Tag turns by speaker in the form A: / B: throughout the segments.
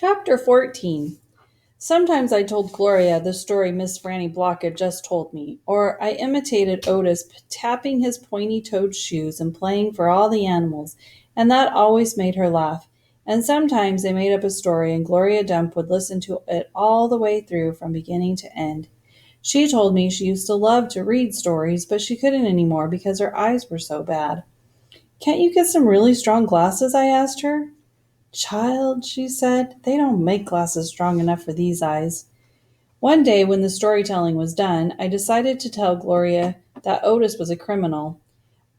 A: Chapter 14. Sometimes I told Gloria the story Miss Franny Block had just told me, or I imitated Otis tapping his pointy-toed shoes and playing for all the animals, and that always made her laugh. And sometimes I made up a story, and Gloria Dump would listen to it all the way through from beginning to end. She told me she used to love to read stories, but she couldn't anymore because her eyes were so bad. "Can't you get some really strong glasses?" I asked her. "Child," she said, "they don't make glasses strong enough for these eyes." One day, when the storytelling was done, I decided to tell Gloria that Otis was a criminal.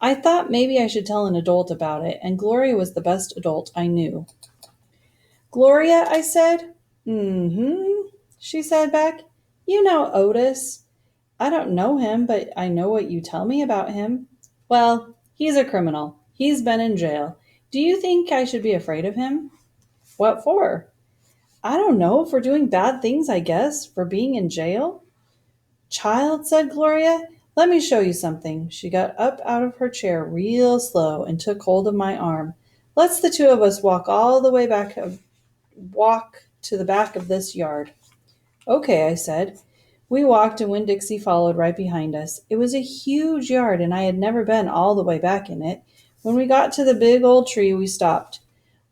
A: I thought maybe I should tell an adult about it, and Gloria was the best adult I knew. "Gloria," I said. "Mm-hmm," she said back. "You know Otis." "I don't know him, but I know what you tell me about him." "Well, he's a criminal. He's been in jail. Do you think I should be afraid of him?" "What for?" "I don't know, for doing bad things, I guess, for being in jail." "Child," said Gloria, "let me show you something." She got up out of her chair real slow and took hold of my arm. "Let's the two of us walk to the back of this yard." "Okay," I said. We walked, and Winn-Dixie followed right behind us. It was a huge yard, and I had never been all the way back in it. When we got to the big old tree, we stopped.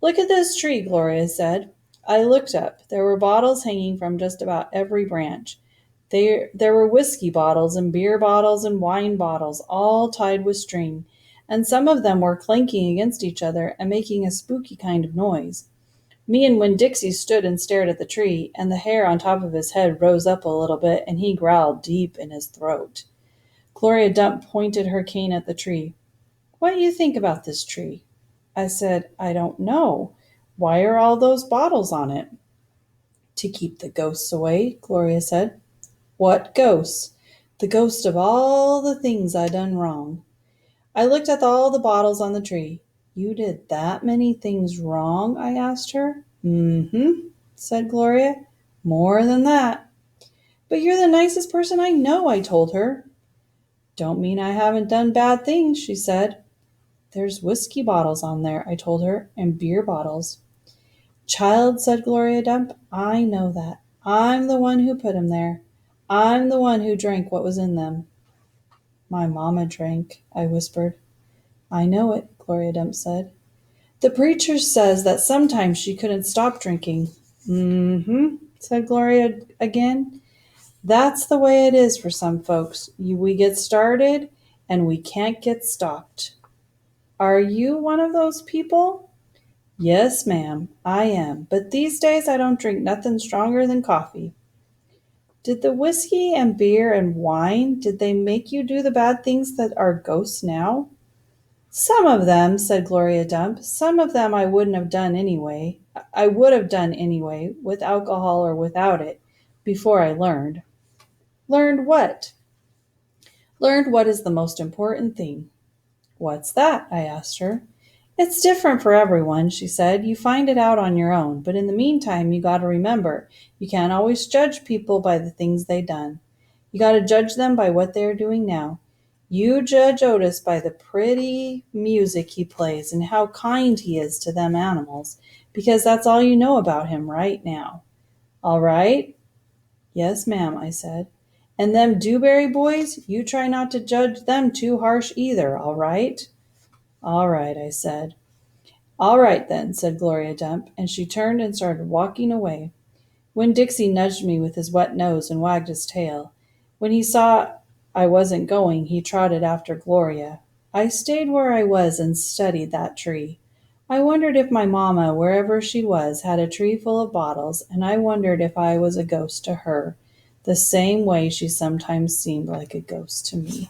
A: "Look at this tree," Gloria said. I looked up. There were bottles hanging from just about every branch. There were whiskey bottles and beer bottles and wine bottles, all tied with string, and some of them were clanking against each other and making a spooky kind of noise. Me and Winn-Dixie stood and stared at the tree, and the hair on top of his head rose up a little bit, and he growled deep in his throat. Gloria Dump pointed her cane at the tree. "What do you think about this tree?" I said, "I don't know. Why are all those bottles on it?" "To keep the ghosts away," Gloria said. "What ghosts?" "The ghost of all the things I done wrong." I looked at all the bottles on the tree. "You did that many things wrong?" I asked her. "Mm-hmm," said Gloria. "More than that." "But you're the nicest person I know," I told her. "Don't mean I haven't done bad things," she said. "There's whiskey bottles on there," I told her, "and beer bottles." "Child," said Gloria Dump, "I know that. I'm the one who put 'em there. I'm the one who drank what was in them." "My mama drank," I whispered. "I know it," Gloria Dump said. "The preacher says that sometimes she couldn't stop drinking." "Mm-hmm," said Gloria again. "That's the way it is for some folks. We get started, and we can't get stopped." "Are you one of those people?" "Yes, ma'am, I am. But these days I don't drink nothing stronger than coffee." "Did the whiskey and beer and wine, did they make you do the bad things that are ghosts now?" "Some of them," said Gloria Dump. "Some of them I wouldn't have done anyway. I would have done anyway, with alcohol or without it, before I learned." "Learned what?" "Learned what is the most important thing." "What's that?" I asked her. "It's different for everyone," she said. "You find it out on your own. But in the meantime, you gotta remember, you can't always judge people by the things they done. You gotta judge them by what they are doing now. You judge Otis by the pretty music he plays and how kind he is to them animals, because that's all you know about him right now. All right?" "Yes, ma'am," I said. "And them Dewberry boys, you try not to judge them too harsh either, all right?" "All right," I said. "All right, then," said Gloria Dump, and she turned and started walking away. Winn-Dixie nudged me with his wet nose and wagged his tail. When he saw I wasn't going, he trotted after Gloria. I stayed where I was and studied that tree. I wondered if my mamma, wherever she was, had a tree full of bottles, and I wondered if I was a ghost to her, the same way she sometimes seemed like a ghost to me.